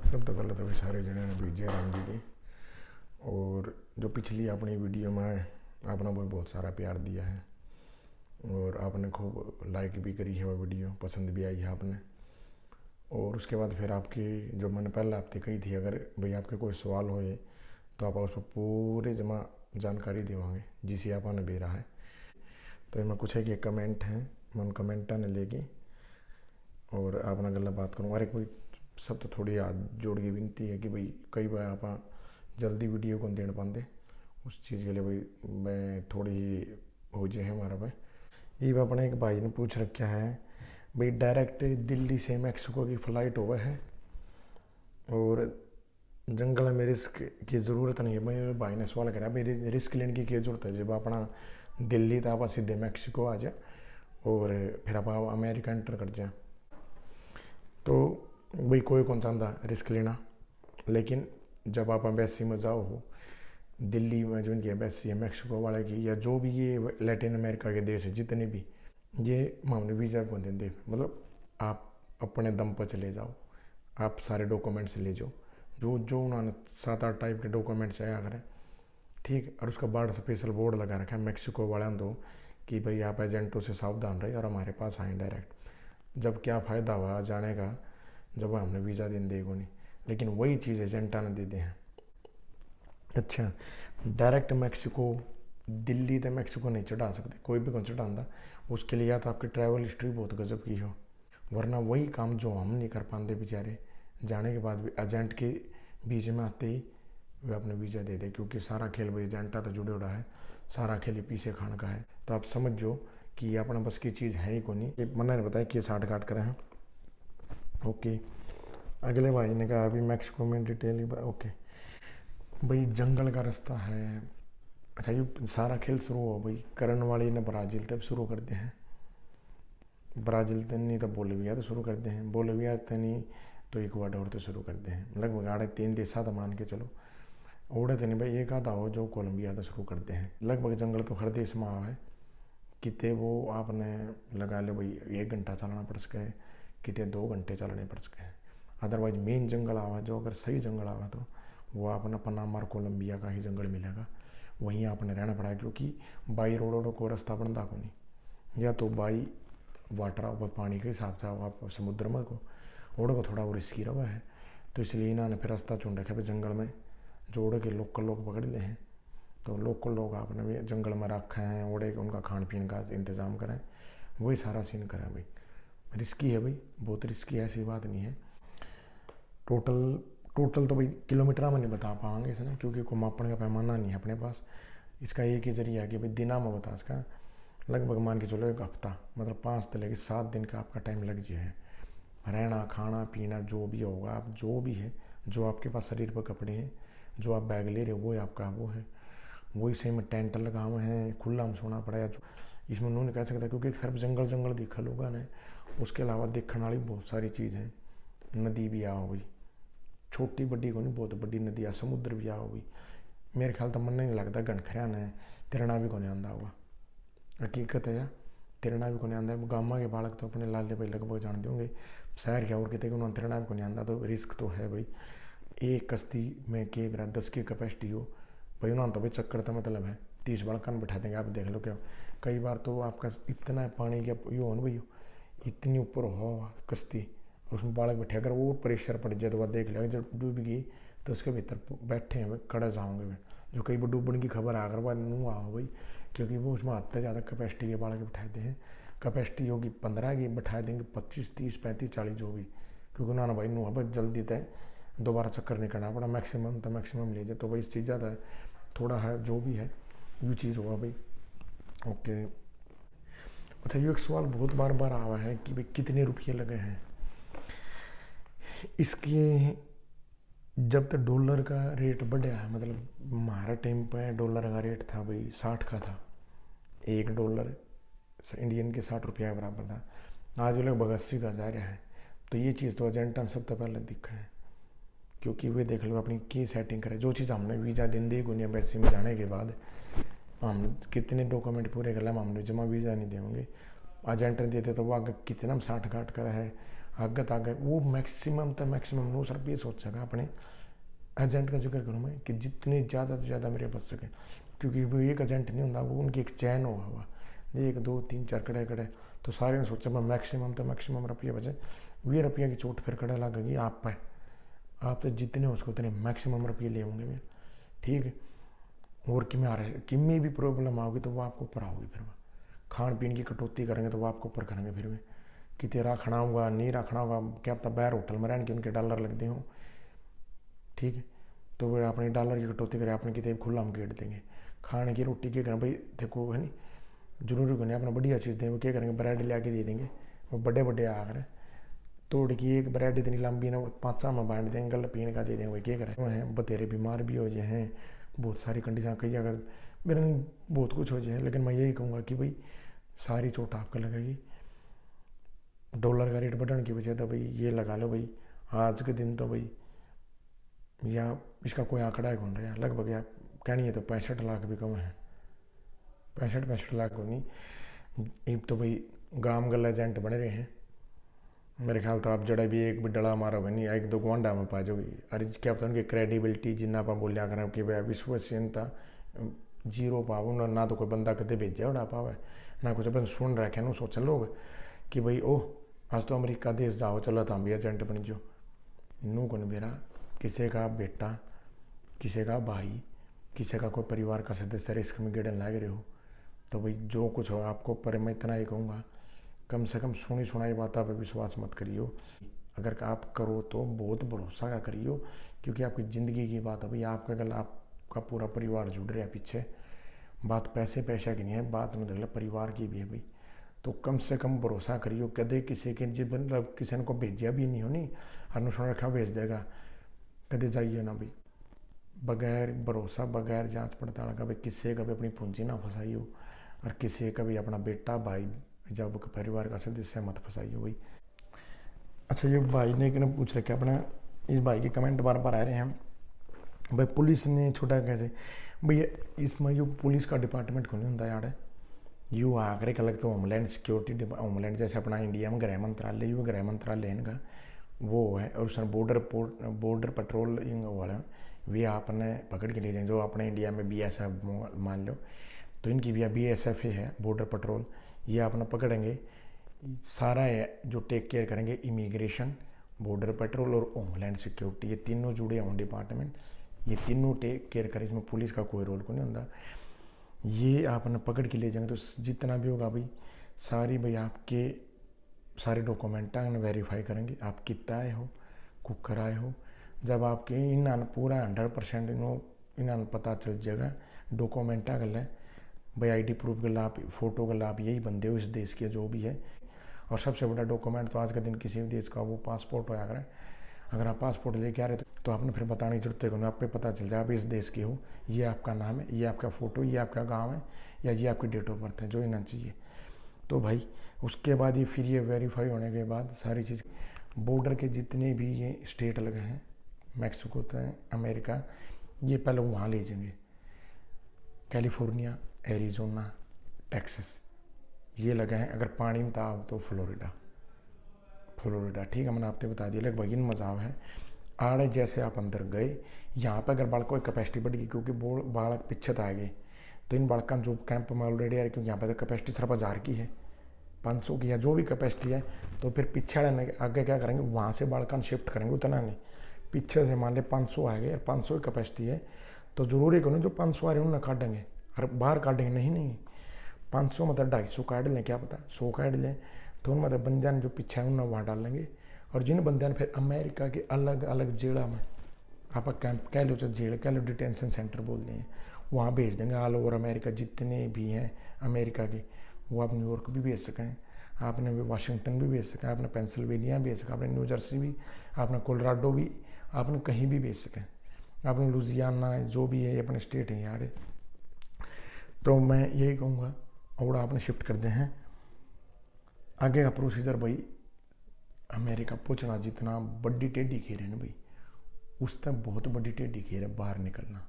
सब तो गलत है सारे जने ने बीजे राम जी की। और जो पिछली अपनी वीडियो में आपने भी बहुत सारा प्यार दिया है और आपने खूब लाइक भी करी है, वो वीडियो पसंद भी आई है आपने। और उसके बाद फिर आपकी जो मैंने पहले आपसे कही थी, अगर भाई आपके कोई सवाल हो तो आप उस पर पूरी जमा जानकारी देवांगे जिसे आपने दे रहा है। तो मैं कुछ है कि कमेंट हैं, मैं उन कमेंटा ने लेके और आपने गल्ला बात करूँ। और एक भाई सब तो थोड़ी हाथ जोड़ की विनती है कि भाई कई बार आप जल्दी वीडियो को देने पाते, उस चीज़ के लिए भाई मैं थोड़ी ही हो जाए हमारा भाई। ये अपने एक भाई ने पूछ रखा है भाई डायरेक्ट दिल्ली से मैक्सिको की फ़्लाइट हुआ है और जंगल में रिस्क की ज़रूरत नहीं है। मेरे भाई ने सवाल करा भाई रिस्क लेने की क्या ज़रूरत है, जब अपना दिल्ली तो आप सीधे मैक्सिको आ जाए और फिर आप अमेरिका एंटर कर जाए। तो भाई कोई कौन चाहता रिस्क लेना, लेकिन जब आप एम्बेसी में जाओ हो, दिल्ली में जो इनकी एम्बेसी है मैक्सिको वाले की, या जो भी ये लैटिन अमेरिका के देश है जितने भी, ये मामले वीज़ा को देते, मतलब आप अपने दम पर चले जाओ, आप सारे डॉक्यूमेंट्स ले जाओ, जो जो उन्होंने 7-8 टाइप के डॉक्यूमेंट्स आया करें, ठीक। और उसका बाद स्पेशल बोर्ड लगा रखा है मैक्सिको वाले तो कि भाई आप एजेंटों से सावधान रहे और हमारे पास आए डायरेक्ट। जब क्या फ़ायदा हुआ जाने का जब हमने वीज़ा दिन देगो नहीं, लेकिन वही चीज़ एजेंटा ने दे दी हैं। अच्छा, डायरेक्ट मैक्सिको दिल्ली तो मैक्सिको नहीं चढ़ा सकते, कोई भी कौन चढ़ाता, उसके लिए या तो आपकी ट्रैवल हिस्ट्री बहुत गजब की हो, वरना वही काम जो हम नहीं कर पाते बेचारे, जाने के बाद भी एजेंट के बीच में आते ही वे अपने वीज़ा दे दे, क्योंकि सारा खेल भाई एजेंटा तो जुड़े उड़ा है, सारा खेल पीछे खान का है। तो आप समझ जो कि ये अपना बस की चीज़ है ही को नहीं। मैंने ने बताया कि 60 काट करें हैं। ओके, अगले भाई ने कहा अभी मैक्सिको में डिटेल। ओके भाई, जंगल का रास्ता है। अच्छा, ये सारा खेल शुरू हो भाई करण वाली ने ब्राज़ील तब शुरू करते हैं, ब्राज़ील तो नहीं तो बोलिविया तो शुरू करते हैं, बोलिविया तो नहीं तो इक्वाडोर तो शुरू करते हैं, लगभग 3 देश था मान के चलो। ओढ़े तो नहीं भाई, एक आधा हो जो कोलंबिया तो शुरू करते हैं। लगभग जंगल तो हर देश में आ है, कितने वो आपने लगा ले भाई 1 घंटा चलाना पड़ सके, कितने 2 घंटे चलने पड़ सके। अदरवाइज मेन जंगल आवा जो, अगर सही जंगल आवा तो वो आपने पनामा और कोलंबिया का ही जंगल मिलेगा, वहीं आपने रहना पड़ा, क्योंकि बाई रोड को रास्ता बनता को नहीं, या तो बाई वाटर ऊपर पानी के हिसाब से आप समुद्र में को ओढ़ को थोड़ा वो रिस्की रहा है। तो इसलिए इन्होंने फिर रास्ता चुन रखा है जंगल में, जो ओढ़ के लोकल लोग पकड़ ले हैं। तो लोकल लोग आपने भी जंगल में रखे हैं, ओढ़े के उनका खान पीन का इंतज़ाम करें, वही सारा सीन करें भाई। रिस्की है भाई, बहुत रिस्की है, ऐसी बात नहीं है। टोटल तो भाई किलोमीटर में नहीं बता पाएंगे इसने, क्योंकि कोई मापने का पैमाना नहीं है अपने पास। इसका एक ही जरिया है कि भाई दिना में बता, इसका लगभग मान के चलो 1 हफ्ता, मतलब 5 से लेकर 7 दिन का आपका टाइम लग जाए। रहना खाना पीना जो भी होगा, आप जो भी है, जो आपके पास शरीर पर कपड़े हैं, जो आप बैग ले रहे हो वो आपका वो है, वही सेम टेंट लगा हुआ है, खुला में सोना पड़ा है। इसमें उन्होंने कह सकता क्योंकि सिर्फ जंगल देखा लोगा ने, उसके अलावा देखने वाली बहुत सारी चीज़ हैं। नदी भी आओ भाई, छोटी बड़ी को नहीं, बहुत बड़ी नदी आ, समुद्र भी आओ भाई। मेरे ख्याल तो मन नहीं लगता गणखरिया ने तिरना भी को नहीं आंदा हुआ, हकीकत है यार, तिरना भी को नहीं आंदा है। गामा के बालक तो अपने लाले भाई लगभग जान देंगे, शहर के और कितने उन्होंने तिरना भी को नहीं आंदा, तो रिस्क तो है भाई। एक कश्ती में के 10 की कैपेसिटी हो भाई, उन्होंने तो भाई चक्कर का मतलब है 30 बड़कन बैठा देंगे, आप देख लो क्या। कई बार तो आपका इतना पानी का यो हो ना भाई, इतनी ऊपर हो कश्ती, उसमें बालक बैठे, अगर वो प्रेशर पड़ जाए तो वह देख लेगा, जब डूब गई तो उसके भीतर बैठे हैं कड़े जाओगे वे, जो कई बार डूबने की खबर आकर वह नू आओ भाई, क्योंकि वो उसमें हद से ज़्यादा कैपेसिटी के बालक बैठाते हैं। कैपेसिटी होगी 15 की, बैठा देंगे 25 30 35 40 जो भी, क्योंकि उन्होंने भाई नू अब जल्दी तय दोबारा चक्कर नहीं करना पड़ा, मैक्सिमम तो मैक्सिमम ले जाए। तो भाई इस चीज़ ज़्यादा है, थोड़ा है जो भी है ये चीज़ होगा भाई। ओके, अच्छा ये एक सवाल बहुत बार आवा है कि भाई कितने रुपये लगे हैं इसके। जब तक डॉलर का रेट बढ़ा है, मतलब हमारा टाइम पे डॉलर का रेट था भाई 60 का था, $1 इंडियन के 60 रुपया के बराबर था। आज वो लगभग 80 का जा रहा है। तो ये चीज़ तो एजेंटा ने सबसे पहले दिखा है, क्योंकि वे देख लो अपनी की सेटिंग करे, जो चीज़ हमने वीज़ा दिन दी गुनिया एम्बेसी में जाने के बाद हम कितने डॉक्यूमेंट पूरे कर लें, हमने जमा वीज़ा नहीं देंगे, एजेंट ने देते तो वो आगे कितना 60 काट कर है, आगे वो मैक्सिमम तो मैक्सिमम नो सर ये सोच सका अपने एजेंट का जिक्र करूँ मैं कि जितने ज़्यादा से ज़्यादा मेरे बच सके, क्योंकि वो एक एजेंट नहीं होता, वो उनकी एक चैन हुआ 1 2 3 4 कड़े तो सारे ने सोचा मैं मैक्सिमम तो मैक्सिमम रुपये बचे। 20 रुपये की चोट फिर कड़ा लगेगी आप पे, आप तो जितने हो उसको उतने मैक्सिमम रुपये ले होंगे भैया, ठीक है। और कि में आ रहे कि में भी प्रॉब्लम आओगी तो वो आपको ऊपर आओगी, फिर वो खान पीन की कटौती करेंगे तो वो आपको ऊपर करेंगे, फिर वे कि तेरा रखना होगा नहीं रखना होगा, क्या पता बाहर होटल में रहने के उनके डॉलर लगते हों, ठीक है। तो वे अपने डॉलर की कटौती करें, अपने कितने खुला हम गेट देंगे। खाने की रोटी क्या करें भाई, देखो है नहीं जरूरी को नहीं अपना बढ़िया चीज़ दें, वो क्या करेंगे ब्रेड ले आके दे देंगे, वो बड़े बड़े आकर तोड़ की एक ब्रेड इतनी लंबी ना 5 में बांट देंगे, गल पीने का दे देंगे, वही क्या करें हैं बतेरे बीमार भी हो जाए हैं, बहुत सारी कंडीशन कई अगर मेरे बहुत कुछ हो जाए। लेकिन मैं यही कहूँगा कि भाई सारी चोट आपको लगेगी, डॉलर का रेट बढ़ने की वजह तो भाई ये लगा लो भाई आज के दिन तो भाई या इसका कोई आंकड़ा है कौन रहा है, लगभग या कहनी है तो 65 लाख भी कम है, 65 लाख को नहीं। अब तो भाई गांव गल एजेंट बने रहे हैं, मेरे ख्याल तो आप जड़ा भी एक भी डला मारो नहीं, एक दो गुआंडा में पा जाओगी। अरे क्या पता उनकी क्रेडिबिलिटी जिन्ना आप बोलिया करें कि भाई विश्वसनीयता जीरो पाओ ना तो कोई बंदा कदे भेजा उड़ा पावे ना कुछ अपन सुन रखे ना सोच लोग कि भाई ओह आज तो अमेरिका देश जाओ चलो तो हम भी एजेंट बन जो। नू कौन मेरा किसी का बेटा, किसी का भाई, किसी का कोई परिवार का सदस्य रिस्क में गिरने लग रहे हो तो भाई जो कुछ हो आपको पर मैं इतना ही कहूँगा कम से कम सुनी सुनाई बातों पर विश्वास मत करियो। अगर आप करो तो बहुत भरोसा का करियो, क्योंकि आपकी ज़िंदगी की बात है भाई, आपका कल आपका पूरा परिवार जुड़ रहा है पीछे। बात पैसे पैसा की नहीं है, बात मतलब परिवार की भी है भाई। तो कम से कम भरोसा करियो, कदे किसी के जी मतलब किसी ने को भेजा भी नहीं हो नहीं और सुन रखा भेज देगा, कदे जाइए ना भाई बगैर भरोसा बगैर जांच पड़ताल का भाई किसी का भी अपनी पूंजी ना फंसाइयो, और किसी का भी अपना बेटा भाई जब परिवार का सदस्य मत फंसाइयो भाई। अच्छा ये भाई ने कि पूछ रखे अपना, इस भाई के कमेंट बार बार आ रहे हैं भाई पुलिस ने छोटा कैसे भैया, इसमें यो पुलिस का डिपार्टमेंट को नहीं होता यार, यू आकर एक अलग तो होमलैंड सिक्योरिटी होमलैंड जैसे अपना इंडिया में गृह मंत्रालय, यू गृह मंत्रालय इनका वो है, और उसमें बॉर्डर पेट्रोलिंग वाला वे आपने पकड़ के ले जाएंगे। जो अपने इंडिया में BSF मान लो तो इनकी भी BSF है बॉर्डर पेट्रोल, ये आपने पकड़ेंगे सारा जो टेक केयर करेंगे इमिग्रेशन, बॉर्डर पेट्रोल और होमलैंड सिक्योरिटी, ये तीनों जुड़े हों डिपार्टमेंट, ये तीनों टेक केयर करें, इसमें पुलिस का कोई रोल को नहीं होता। ये आपने पकड़ के ले जाएंगे तो जितना भी होगा भाई सारी भाई आपके सारे डॉक्यूमेंट वेरीफाई करेंगे, आप कितना आए हो कुकर आए हो। जब आपके इन पूरा 100% इन पता चल जाएगा डॉक्यूमेंट गल है भाई, ID प्रूफ गल आप फोटो गल आप यही बंदे हो इस देश के जो भी है। और सबसे बड़ा डॉक्यूमेंट तो आज के दिन किसी भी देश का वो पासपोर्ट होया करें, अगर आप पासपोर्ट लेके आ रहे तो आपने फिर बताने की जरूरत है, आप पे पता चल जाए आप इस देश के हो, ये आपका नाम है, ये आपका फ़ोटो, ये आपका गाँव है, या ये आपकी डेट ऑफ बर्थ है, जो इन्हें चाहिए। तो भाई उसके बाद ये फिर ये वेरीफाई होने के बाद सारी चीज़ बॉर्डर के जितने भी ये स्टेट लगे हैं मैक्सिको तक अमेरिका, ये पहले वहाँ ले जाएंगे, कैलिफोर्निया, एरिजोना, टेक्सास ये लगे हैं। अगर पानी में था तो फ्लोरिडा, ठीक है, मैंने आपको बता दिया लगभग इन मज़ाव है। आड़े जैसे आप अंदर गए यहाँ पर अगर बालकों की कैपेसिटी बढ़ गई क्योंकि बालक पीछे आ गए तो इन बालकों जो कैंप में ऑलरेडी आ रहे, क्योंकि यहाँ पर तो कैपेसिटी सिर्फ 1000 की है, 500 की या जो भी कैपेसिटी है, तो फिर पीछे आगे क्या करेंगे वहाँ से बालकान शिफ्ट करेंगे, उतना नहीं पीछे से मान ले 500 आ गए और 500 की कैपेसिटी है तो जरूरी को नहीं जो 500 आ रहे हैं उन्हें काटेंगे और बाहर काटेंगे, नहीं 500 मतलब 250 काट लें, क्या पता 100 काट लें, तो उन मतलब बंदे जो पीछे है उन्हें वहाँ डाल लेंगे। और जिन बंदे फिर अमेरिका के अलग अलग जेड़ा में आप कैंप कह लो चाहे जेल कह लो डिटेंशन सेंटर बोलते हैं, वहाँ भेज देंगे। ऑल ओवर अमेरिका जितने भी हैं अमेरिका के, वो आप न्यूयॉर्क भी भेज सकें, आपने वाशिंगटन भी भेज सकें, आपने पेंसिल्वेनिया भेज सकें, आपने न्यू जर्सी भी, आपने कोलोराडो भी, आपने कहीं भी भेज सकें, आपने लुजियाना जो भी है अपने स्टेट है यार। तो मैं यही कहूँगा और आपने शिफ्ट कर दे हैं आगे का प्रोसीजर भाई। अमेरिका पहुँचना जितना बड़ी टेढ़ी खेर है ना भाई, उस तक बहुत बड़ी टेढ़ी खेर है बाहर निकलना,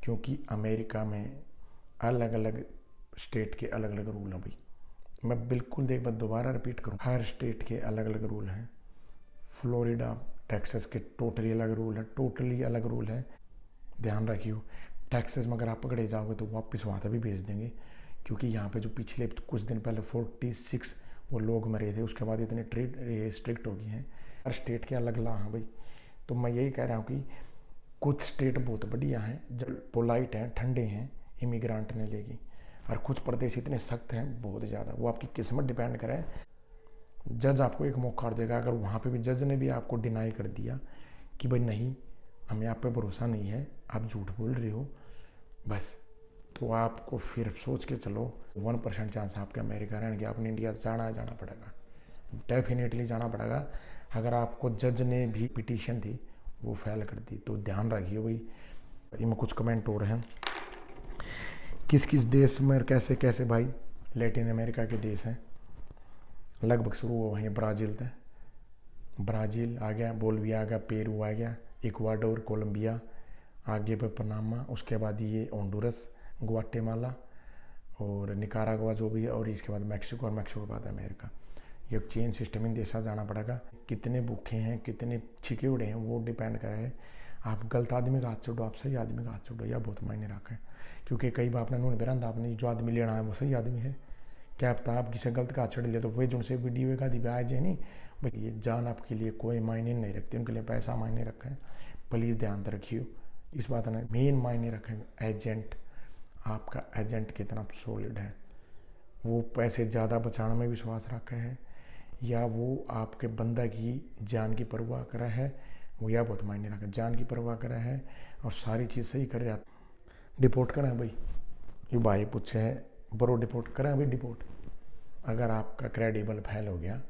क्योंकि अमेरिका में अलग अलग स्टेट के अलग अलग रूल हैं भाई। मैं बिल्कुल देख बार दोबारा रिपीट करूँ, हर स्टेट के अलग अलग रूल हैं। फ्लोरिडा टेक्सास के टोटली अलग रूल है, टोटली अलग रूल है, ध्यान रखियो। टेक्सास में अगर आप पकड़े जाओगे तो वापस वहाँ तक भी भेज देंगे, क्योंकि यहाँ पे जो पिछले कुछ दिन पहले 46 वो लोग मरे थे, उसके बाद इतने स्ट्रिक्ट हो गए हैं। हर स्टेट के अलग ला हैं भाई। तो मैं यही कह रहा हूँ कि कुछ स्टेट बहुत बढ़िया हैं, जो पोलाइट हैं, ठंडे हैं इमिग्रेंट ने लेगी, और कुछ प्रदेश इतने सख्त हैं बहुत ज़्यादा। वो आपकी किस्मत डिपेंड करे। जज आपको एक मौका देगा, अगर वहाँ पे भी जज ने भी आपको डिनाई कर दिया कि भाई नहीं, हमें आप पे भरोसा नहीं है, आप झूठ बोल रहे हो, बस, तो आपको फिर सोच के चलो 1% चांस आपके अमेरिका रहने के, आपने इंडिया जाना पड़ेगा, डेफिनेटली जाना पड़ेगा। अगर आपको जज ने भी पिटीशन थी वो फेल कर दी, तो ध्यान रखिए भाई। इनमें कुछ कमेंट हो रहे हैं, किस किस देश में कैसे कैसे भाई, लैटिन अमेरिका के देश हैं लगभग शुरू हो गए हैं। ब्राज़ील थे, ब्राज़ील आ गया, बोलिविया आ गया, पेरू आ गया, इक्वाडोर, कोलंबिया, आगे पे पनामा, उसके बाद ये होंडुरस, ग्वाटेमाला और निकारागुआ जो भी है, और इसके बाद मैक्सिको, और मैक्सिको के बाद अमेरिका। ये चेन सिस्टम इन देशा जाना पड़ेगा। कितने भूखे हैं, कितने छिके उड़े हैं, वो डिपेंड करे है। आप गलत आदमी का हाथ छोड़ो, आप सही आदमी का हाथ छोड़ो, यह बहुत मायने रखा है। क्योंकि कई बार आपने नून बेरंद, आपने जो आदमी लेना है वो सही आदमी है, क्या पता आप किसी गलत का हाथ छोड़ लिया तो वे जो से वीडियो का दिव्या आज है नहीं भाई, ये जान आपके लिए कोई मायने नहीं रखती, उनके लिए पैसा मायने रखा है। प्लीज़ ध्यान रखियो इस बात ने, मेन मायने रखें एजेंट, आपका एजेंट कितना सॉलिड है, वो पैसे ज़्यादा बचाने में विश्वास रखा है, या वो आपके बंदा की जान की परवाह करा है, वो या बहुत मायने रखा है। जान की परवाह करा है और सारी चीज़ सही कर रहा है, डिपोर्ट करें भाई। ये भाई पूछे है बरो डिपोर्ट करें भाई, डिपोर्ट। अगर आपका क्रेडिबल फेल हो गया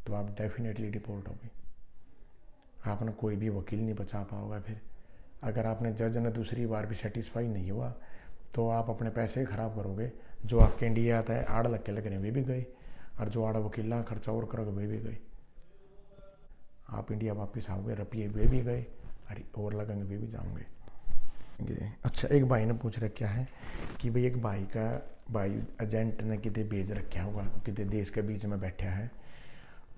तो आप डेफिनेटली डिपोर्ट होगी, आपने कोई भी वकील नहीं बचा पाओगे। फिर अगर आपने जज ने दूसरी बार भी सेटिस्फाई नहीं हुआ तो आप अपने पैसे ख़राब करोगे। जो आपके इंडिया आता है आड़ लग के लग रहे वे भी गए, और जो आड़ा वकीला खर्चा और करोगे वे भी गए। आप इंडिया वापस आओगे, रुपये वे भी गए, अरे और लगेंगे वे भी जाओगे। अच्छा, एक भाई ने पूछ रखा है कि भाई एक भाई एजेंट ने कितने भेज रखा होगा, कितने देश के बीच में बैठा है,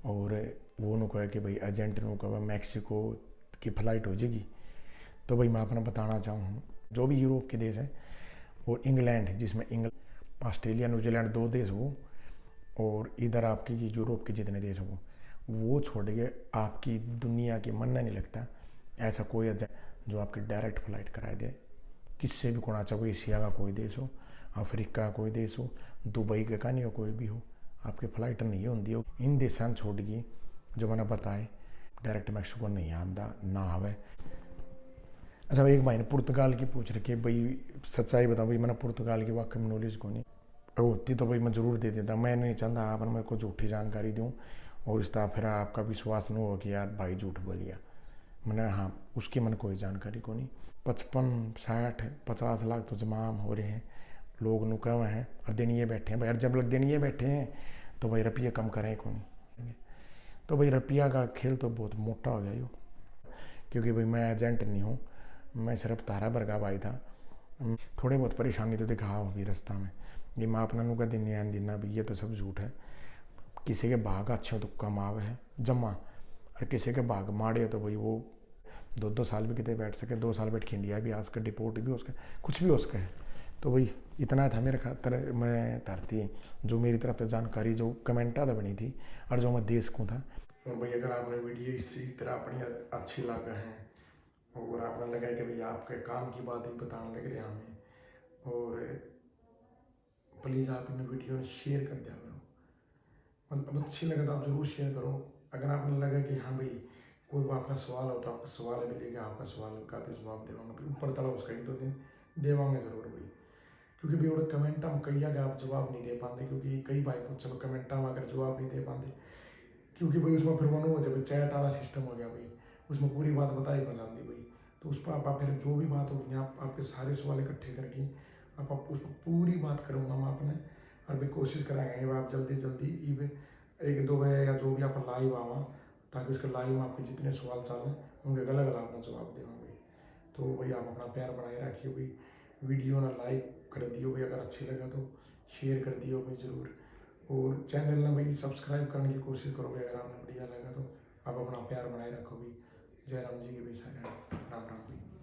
और वो नु कहा कि भाई एजेंट नु कहा मैक्सिको की फ़्लाइट हो जाएगी। तो भाई मैं अपना बताना चाहूँ, जो भी यूरोप के देश हैं, और इंग्लैंड, जिसमें इंग्लैंड, ऑस्ट्रेलिया, न्यूजीलैंड 2 देश हो, और इधर आपके ये यूरोप के जितने देश हो, वो छोड़ के आपकी दुनिया की मन नहीं लगता ऐसा कोई एजेंट जो आपकी डायरेक्ट फ़्लाइट कराए दे, किससे भी कोना, चाहे एशिया का कोई देश हो, अफ्रीका का कोई देश हो, दुबई का कहानी हो, कोई भी हो, आपकी फ़्लाइट नहीं होती हो इन देशों छोड़ गई जो मैंने बताए, डायरेक्ट मैक्सिको नहीं आता ना आवे। अच्छा, एक भाई ने पुर्तगाल की पूछ रखी है, भाई सच्चाई बताऊँ भाई, मैंने पुर्तगाल की वाकई में नॉलेज को नहीं, होती तो भाई मैं ज़रूर दे देता। मैं नहीं चाहता आपने मेरे को झूठी जानकारी दूँ और इस तरह फिर आपका विश्वास न हो कि यार भाई झूठ बोलिया। मैंने हाँ, उसकी मैंने कोई जानकारी को नहीं। 55, 60, 50 लाख तो जमाम हो रहे हैं, लोग नुका हुए हैं और दिनिए बैठे हैं भाई, और जब लोग दिनिए बैठे हैं तो भाई रुपये कम करें को नहीं। तो भाई रुपया का खेल तो बहुत मोटा हो गया यो, क्योंकि भाई मैं एजेंट नहीं हूँ, मैं सिर्फ तारा भर का भाई था। थोड़े बहुत परेशानी तो दिखा होगी रास्ता में, ये मैं अपना नुका दिन आन दिना भी, ये तो सब झूठ है। किसी के भाग अच्छे तो कमाव है जमा, और किसी के भाग माड़े तो भाई वो 2-2 साल भी कितने बैठ सके, 2 साल बैठ के इंडिया भी आ सके, डिपोर्ट भी हो सके, कुछ भी हो सके। तो भाई इतना था मेरे खातर, मैं धरती जो मेरी तरफ से जानकारी जो कमेंटा था बनी थी, और जो मैं देश को था। और भाई अगर आपने वीडियो इसी तरह अपनी अच्छी लगा है, और आपने लगा कि भाई आपके काम की बात भी बताने लग रहे हमें, और प्लीज़ आप इन वीडियो ने शेयर कर दिया करो, मतलब अच्छी लगे तो आप ज़रूर शेयर करो। अगर आपने लगा कि हाँ भाई कोई आपका सवाल हो तो आपका सवाल भी लेके आपका सवाल का भी जवाब देवांगे, फिर ऊपर तला उसका 1-2 दिन देवांगे ज़रूर भाई। क्योंकि भाई और कमेंट हम कई अगर आप जवाब नहीं दे पाते, क्योंकि कई भाई पूछे कमेंट हम अगर जवाब नहीं दे पाते, क्योंकि भाई उसमें फिर वो हो जाए चैट वाला सिस्टम हो गया भाई, उसमें पूरी बात बताई हो जाती भाई। तो उस पर आप फिर जो भी बात होगी आप आपके सारे सवाल इकट्ठे करके आप उस पर पूरी बात करूँगा मैं अपने, और भी कोशिश कराएंगे आप जल्दी जल्दी 1-2 बजे या जो भी आप लाइव आवा, ताकि उसके लाइव में आपके जितने सवाल चालें उनके अलग अलग आपने जवाब देना भाई। तो भाई आप अपना प्यार बनाए रखिए भाई, वीडियो ना लाइक कर दियो भाई, अगर अच्छी लगा तो शेयर कर दियो भाई ज़रूर, और चैनल ना भाई सब्सक्राइब करने की कोशिश करो भाई अगर आपने बढ़िया लगा तो। आप अपना प्यार बनाए रखो भी। जय राम जी के भी सारे राम राम।